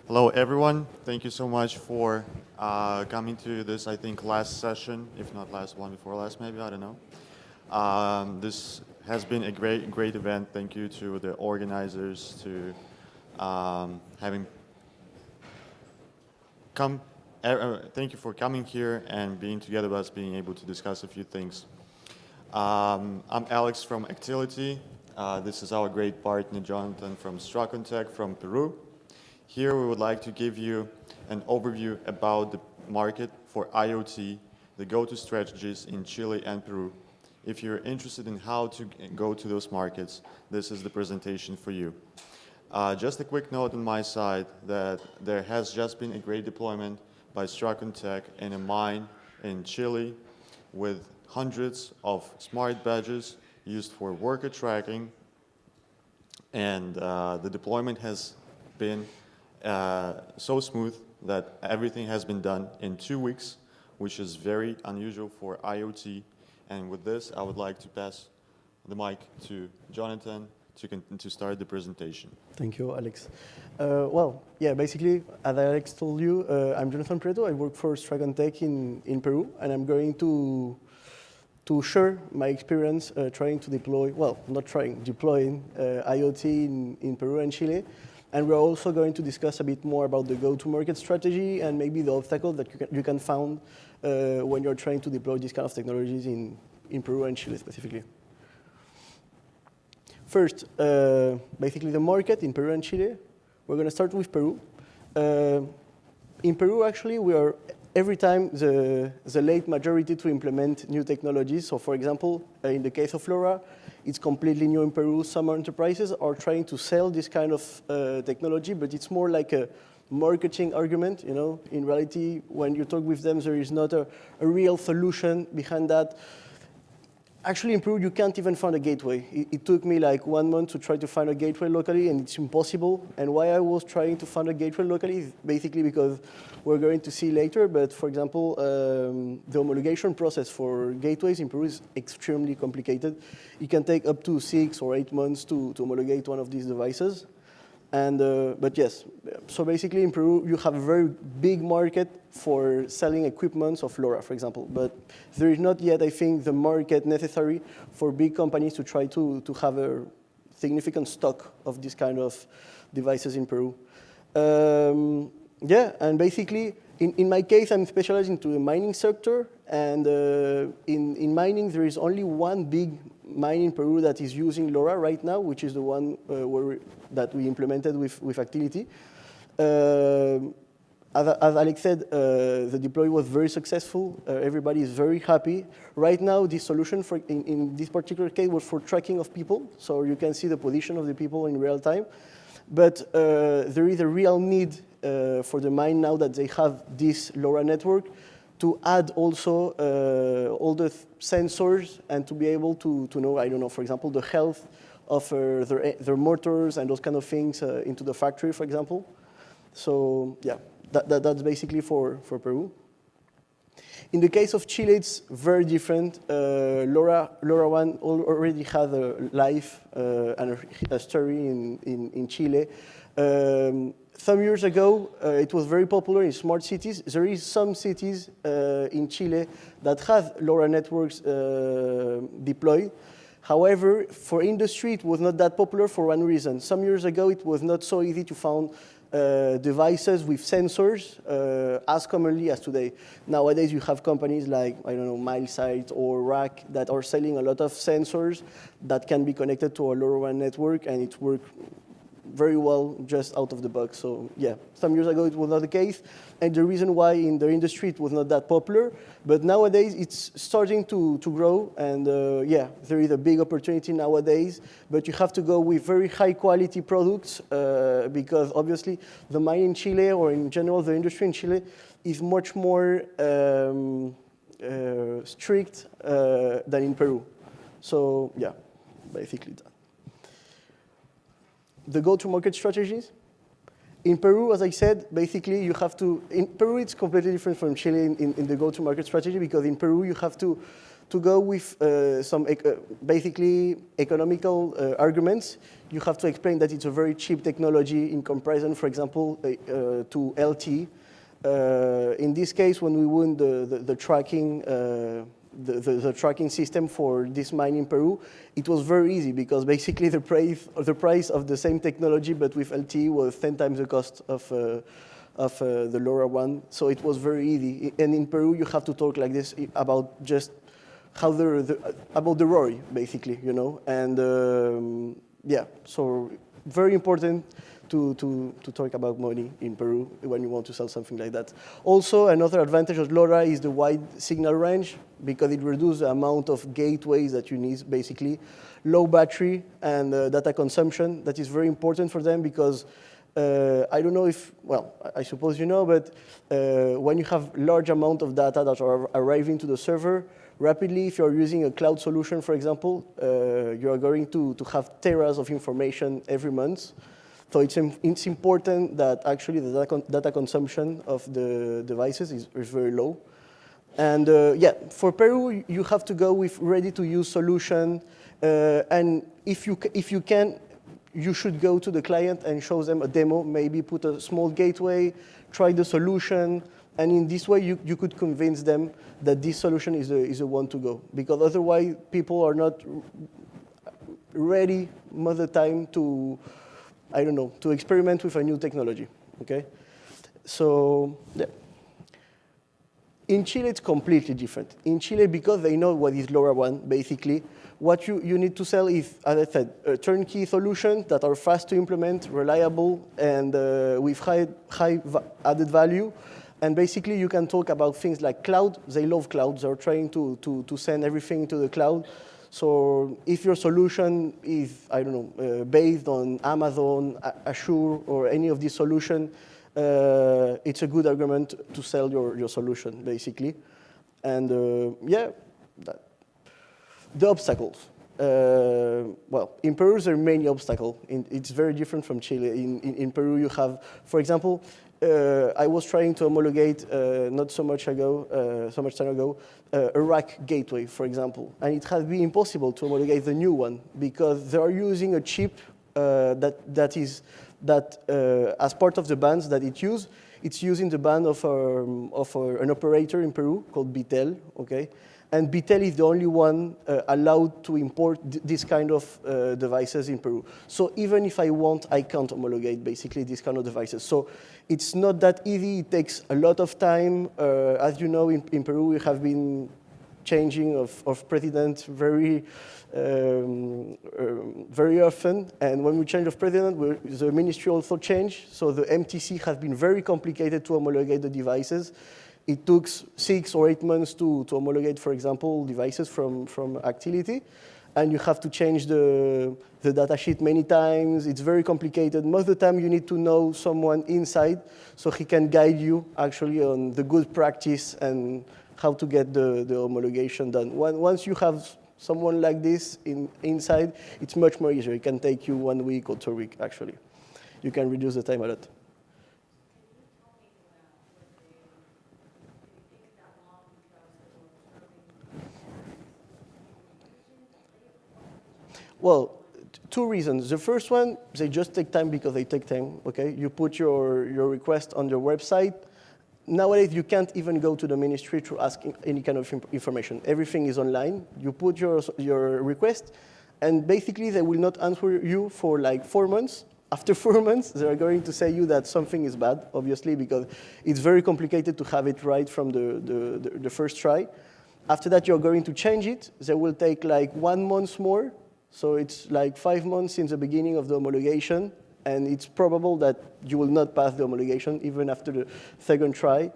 Hello, everyone. Thank you so much for coming to this, I think, last session, if not last one before last, maybe, I don't know. This has been a great event. Thank you to the organizers, to having come. Thank you for coming here and being together with us, being able to discuss a few things. I'm Alex from Actility. This is our great partner, Jonathan from StraconTech from Peru. Here we would like to give you an overview about the market for IoT, the go-to strategies in Chile and Peru. If you're interested in how to go to those markets, this is the presentation for you. Just a quick note on my side that there has just been a great deployment by StraconTech in a mine in Chile with hundreds of smart badges used for worker tracking, and the deployment has been so smooth that everything has been done in 2 weeks, which is very unusual for IoT. And with this, I would like to pass the mic to Jonathan to start the presentation. Thank you, Alex. Basically, as Alex told you, I'm Jonathan Prieto. I work for StraconTech in Peru, and I'm going to share my experience trying to deploy, deploying IoT in Peru and Chile. And we're also going to discuss a bit more about the go-to-market strategy and maybe the obstacles that you can find when you're trying to deploy these kind of technologies in Peru and Chile specifically. First, basically the market in Peru and Chile. We're going to start with Peru. In Peru, actually, we are every time the late majority to implement new technologies. So for example, in the case of LoRa, it's completely new in Peru. Some enterprises are trying to sell this kind of technology, but it's more like a marketing argument. In reality, when you talk with them, there is not a real solution behind that. Actually, in Peru, you can't even find a gateway. It took me like 1 month to try to find a gateway locally, and it's impossible. And why I was trying to find a gateway locally is basically because we're going to see later, but for example, the homologation process for gateways in Peru is extremely complicated. It can take up to 6 or 8 months to homologate one of these devices. But yes, so basically in Peru, you have a very big market for selling equipments of LoRa, for example. But there is not yet, I think, the market necessary for big companies to try to have a significant stock of this kind of devices in Peru. And basically, in my case, I'm specialized into the mining sector. And in mining, there is only one big mine in Peru that is using LoRa right now, which is the one that we implemented with Actility. As Alex said, the deploy was very successful. Everybody is very happy. Right now, the solution in this particular case was for tracking of people. So you can see the position of the people in real time. But there is a real need for the mine now that they have this LoRa network to add also all the sensors and to be able to know, I don't know, for example, the health of their motors and those kind of things into the factory, for example. So yeah, that's basically for Peru. In the case of Chile, it's very different. LoRaWAN already had a life and a story in Chile. Some years ago, it was very popular in smart cities. There is some cities in Chile that have LoRa networks deployed. However, for industry, it was not that popular for one reason. Some years ago, it was not so easy to find devices with sensors as commonly as today. Nowadays, you have companies like, I don't know, MileSight or Rack that are selling a lot of sensors that can be connected to a LoRaWAN network, and it works very well just out of the box. So yeah, some years ago it was not the case, and the reason why in the industry it was not that popular, but nowadays it's starting to grow, and yeah, there is a big opportunity nowadays, but you have to go with very high quality products because obviously the mine in Chile, or in general the industry in Chile, is much more strict than in Peru. So yeah, basically that. The go-to-market strategies. In Peru, as I said, basically you have to, in Peru it's completely different from Chile in the go-to-market strategy, because in Peru you have to To go with some basically economical arguments, you have to explain that it's a very cheap technology in comparison, for example, to LTE. In this case, when we won the tracking, the tracking system for this mine in Peru, it was very easy because basically the price of the same technology but with LTE was 10 times the cost of the LoRaWAN. So it was very easy. And in Peru, you have to talk like this about just how about the ROI, basically, you know. And yeah, so very important to talk about money in Peru when you want to sell something like that. Also, another advantage of LoRa is the wide signal range because it reduces the amount of gateways that you need, basically. Low battery and data consumption, that is very important for them because I don't know if, well, I suppose you know, but when you have large amount of data that are arriving to the server, rapidly, if you're using a cloud solution, for example, you are going to have teras of information every month. So it's important that actually the data consumption of the devices is very low. And yeah, for Peru, you have to go with ready-to-use solution. And if you can, you should go to the client and show them a demo, maybe put a small gateway, try the solution, and in this way you could convince them that this solution is a one to go. Because otherwise people are not ready most of the time to, I don't know, to experiment with a new technology, okay? So, yeah. In Chile, it's completely different. In Chile, because they know what is LoRaWAN, basically, what you need to sell is, as I said, turnkey solutions that are fast to implement, reliable, and with high added value. And basically, you can talk about things like cloud. They love cloud. They're trying to send everything to the cloud. So if your solution is, I don't know, based on Amazon, Azure, or any of these solutions, it's a good argument to sell your solution, basically. And yeah, the obstacles. Well, in Peru, there are many obstacles. It's very different from Chile. In Peru, you have, for example, I was trying to homologate not so much time ago, a rack gateway, for example. And it has been impossible to homologate the new one because they are using a chip that as part of the bands that it uses, it's using the band of an operator in Peru called Bitel, okay? And Bitel is the only one allowed to import this kind of devices in Peru. So even if I want, I can't homologate basically this kind of devices. So it's not that easy. It takes a lot of time. As you know, in Peru, we have been changing of president very often. And when we change of president, the ministry also changed. So the MTC has been very complicated to homologate the devices. It took 6 or 8 months to homologate, for example, devices from Actility. And you have to change the data sheet many times. It's very complicated. Most of the time, you need to know someone inside so he can guide you actually on the good practice and how to get the homologation done. Once you have someone like this inside, it's much more easier. It can take you 1 week or 2 weeks, actually. You can reduce the time a lot. Well, 2 reasons. The first one, they just take time because they take time, okay? You put your request on your website. Nowadays, you can't even go to the ministry to ask any kind of information. Everything is online. You put your request, and basically, they will not answer you for like 4 months. After 4 months, they are going to say you that something is bad, obviously, because it's very complicated to have it right from the first try. After that, you're going to change it. They will take like 1 month more. So it's like 5 months since the beginning of the homologation, and it's probable that you will not pass the homologation even after the second try.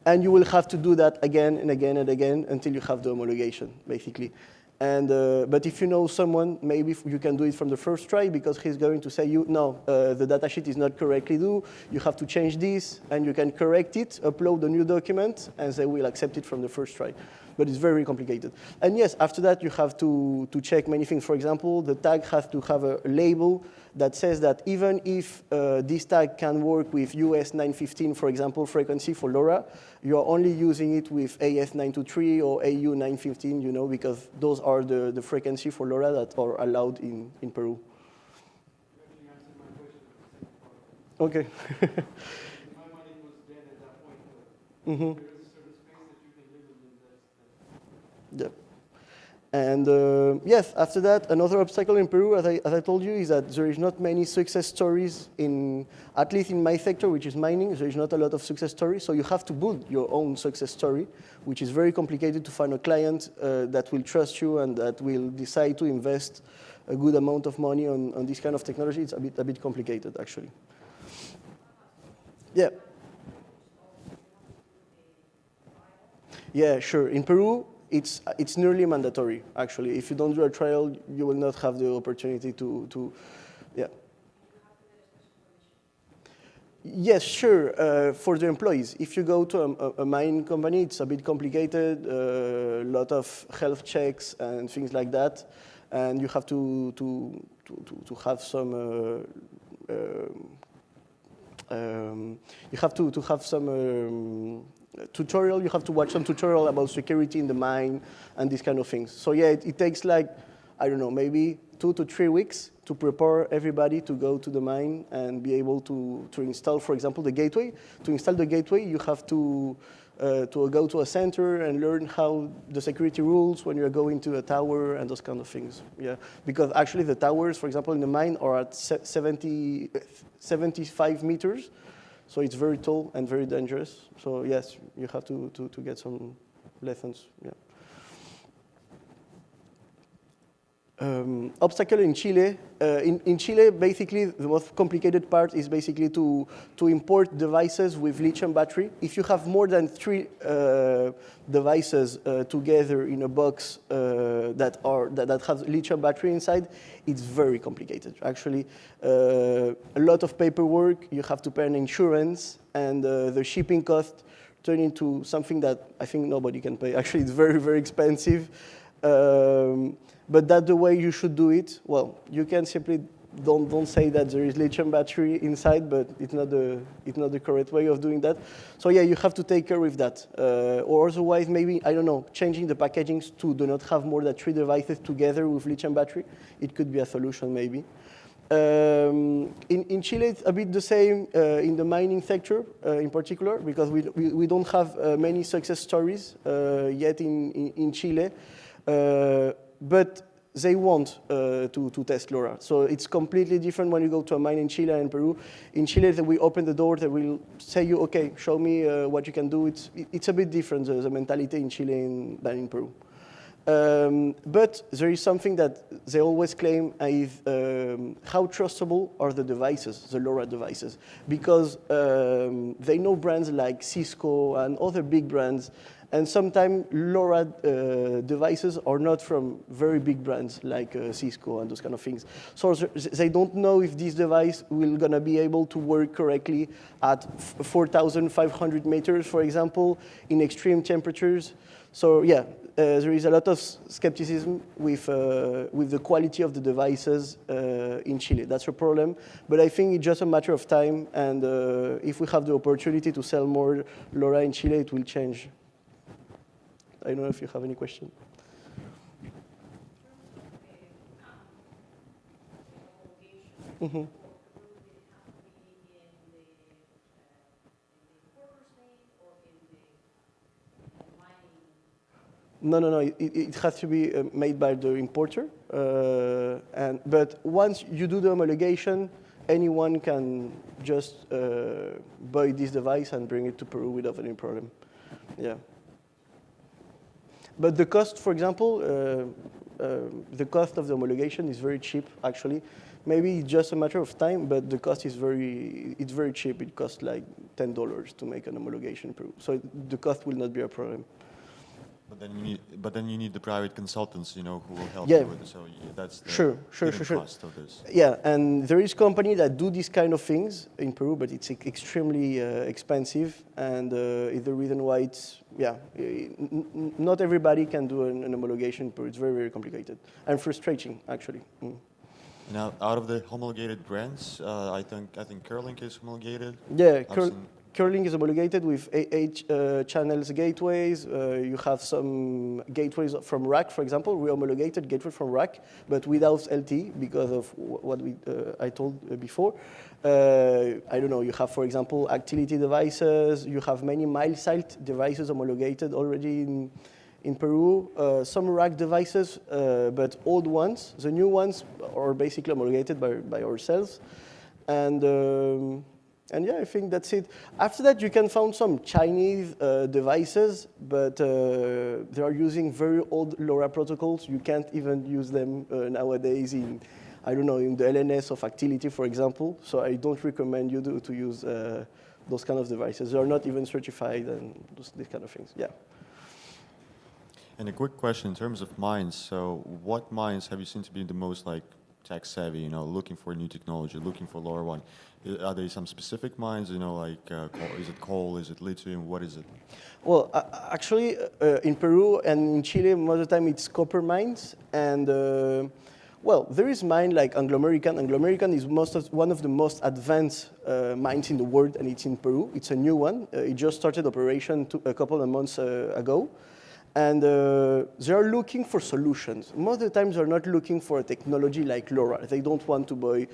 And you will have to do that again and again and again until you have the homologation, basically. And, but if you know someone, maybe you can do it from the first try because he's going to say no, the datasheet is not correctly due, you have to change this, and you can correct it, upload a new document, and they will accept it from the first try. but it's very complicated. And yes, after that, you have to check many things. For example, the tag has to have a label that says that even if this tag can work with US 915, for example, frequency for LoRa, you're only using it with AS 923 or AU 915, you know, because those are the frequency for LoRa that are allowed in Peru. Okay. Mm-hmm. Yeah. And yes, after that, another obstacle in Peru, as I told you, is that there is not many success stories at least in my sector, which is mining, there is not a lot of success stories. So you have to build your own success story, which is very complicated to find a client that will trust you and that will decide to invest a good amount of money on this kind of technology. It's a bit complicated, actually. Yeah. Yeah, sure. In Peru, it's nearly mandatory, actually. If you don't do a trial, you will not have the opportunity to yeah. Yes, sure, for the employees. If you go to a mining company, it's a bit complicated, a lot of health checks and things like that, and you have to have some you have to have some tutorial. You have to watch some tutorial about security in the mine and these kind of things. So yeah, it takes like, I don't know, maybe 2 to 3 weeks to prepare everybody to go to the mine and be able to install, for example, the gateway. To install the gateway, you have to go to a center and learn how the security rules when you're going to a tower and those kind of things. Yeah, because actually the towers, for example, in the mine are at 75 meters. So it's very tall and very dangerous. So yes, you have to get some lessons. Yeah. Obstacle in Chile. In Chile, basically, the most complicated part is basically to import devices with lithium battery. If you have more than 3 devices together in a box that have lithium battery inside, it's very complicated. Actually, a lot of paperwork. You have to pay an insurance, and the shipping cost turn into something that I think nobody can pay. Actually, it's very, very expensive. But that's the way you should do it. Well, you can simply don't say that there is lithium battery inside, but it's not the correct way of doing that. So yeah, you have to take care with that. Or otherwise, maybe, I don't know, changing the packagings to do not have more than 3 devices together with lithium battery. It could be a solution, maybe. In Chile, it's a bit the same in the mining sector in particular, because we don't have many success stories yet in Chile. But they want to test LoRa. So it's completely different when you go to a mine in Chile and Peru. In Chile, we open the door, they will say you, okay, show me what you can do. It's a bit different, the mentality in Chile than in Peru. But there is something that they always claim is how trustable are the devices, the LoRa devices. Because they know brands like Cisco and other big brands, and sometimes LoRa devices are not from very big brands like Cisco and those kind of things. So they don't know if this device will gonna be able to work correctly at 4,500 meters, for example, in extreme temperatures. So yeah, there is a lot of skepticism with the quality of the devices in Chile. That's a problem, but I think it's just a matter of time, and if we have the opportunity to sell more LoRa in Chile, it will change. I don't know if you have any question. Mm-hmm. No. It has to be made by the importer. But once you do the homologation, anyone can just buy this device and bring it to Peru without any problem. Yeah. But the cost, for example, the cost of the homologation is very cheap, actually. Maybe it's just a matter of time, but the cost is very cheap. It costs like $10 to make an homologation in Peru. So the cost will not be a problem. But then you need the private consultants, you know, who will help Yeah. you with it. So that's the Sure. hidden cost of this. Yeah, and there is company that do these kind of things in Peru, but it's extremely expensive, and is the reason why it's, not everybody can do an homologation in Peru. It's very, very complicated and frustrating, actually. Now, out of the homologated brands, I think Curlink is homologated. Yeah, I've seen- Curling is homologated with 8 channels gateways. You have some gateways from rack, for example. We homologated gateway from rack, but without LTE because of what I told before. I don't know. You have, for example, Actility devices. You have many mild-site devices homologated already in Peru. Some rack devices, but old ones. The new ones are basically homologated by ourselves, and yeah, I think that's it. After that, you can find some Chinese devices, but they are using very old LoRa protocols. You can't even use them nowadays in, I don't know, in the LNS of Actility, for example. So I don't recommend you to use those kind of devices. They are not even certified and these kind of things, yeah. And a quick question in terms of mines. So what mines have you seen to be the most like tech savvy, you know, looking for new technology, looking for LoRaWAN? Are there some specific mines, you know, like is it coal, is it lithium, what is it? Well, actually, in Peru and in Chile, most of the time it's copper mines. And, well, there is mine like Anglo American. Anglo American is one of the most advanced mines in the world, and it's in Peru. It's a new one. It just started operation a couple of months ago. And they are looking for solutions. Most of the times they're not looking for a technology like LoRa. They don't want to buy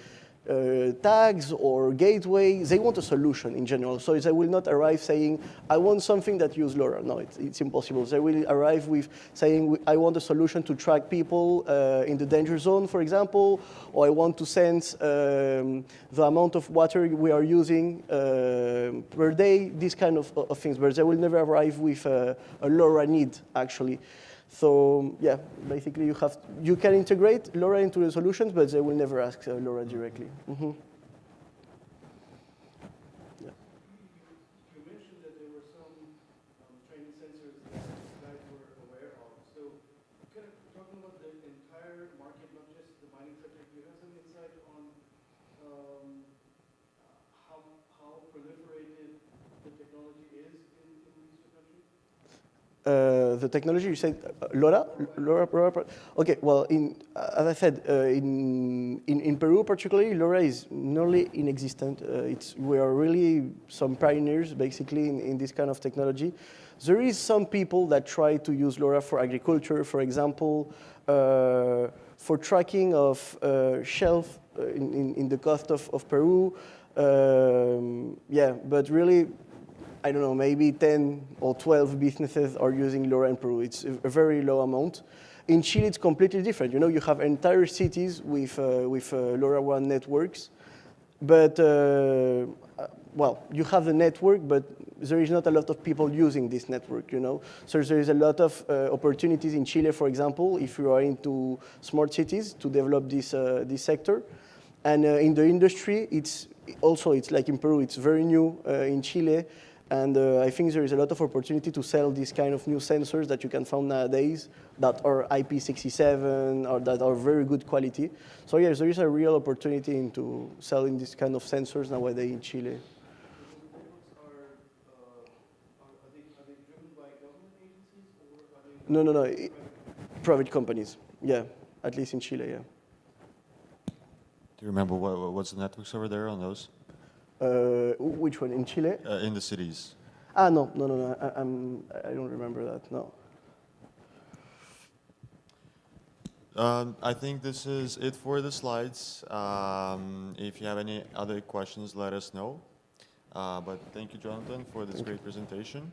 tags or gateway. They want a solution in general. So they will not arrive saying, I want something that uses LoRa. No, it's impossible. They will arrive with saying, I want a solution to track people in the danger zone, for example, or I want to sense the amount of water we are using per day, these kind of things. But they will never arrive with a LoRa need, actually. So yeah, basically you can integrate LoRa into the solutions, but they will never ask LoRa directly. Mm-hmm. Yeah. You mentioned that there were some training sensors that you guys were aware of. So kind of talking about the entire market, not just the mining sector, do you have some insight on how proliferated the technology is in these two countries? The technology you said, LoRa? LoRa. Okay, well, as I said, in Peru particularly, LoRa is nearly inexistent. We are really some pioneers, basically, in this kind of technology. There is some people that try to use LoRa for agriculture, for example, for tracking of shelf in the coast of Peru. Yeah, but really, I don't know, maybe 10 or 12 businesses are using LoRa in Peru. It's a very low amount. In Chile, it's completely different. You know, you have entire cities with LoRaWAN networks, but well, you have the network, but there is not a lot of people using this network. You know, so there is a lot of opportunities in Chile, for example, if you are into smart cities to develop this sector, and in the industry, it's like in Peru, it's very new in Chile. And I think there is a lot of opportunity to sell these kind of new sensors that you can find nowadays that are IP67 or that are very good quality. So yes, there is a real opportunity into selling this kind of sensors nowadays in Chile. Are they driven by government agencies or are they? No. Private companies. Yeah, at least in Chile, yeah. Do you remember what's the networks over there on those? Which one, in Chile? In the cities. No. I don't remember that, no. I think this is it for the slides. If you have any other questions, let us know. But thank you, Jonathan, for this great presentation.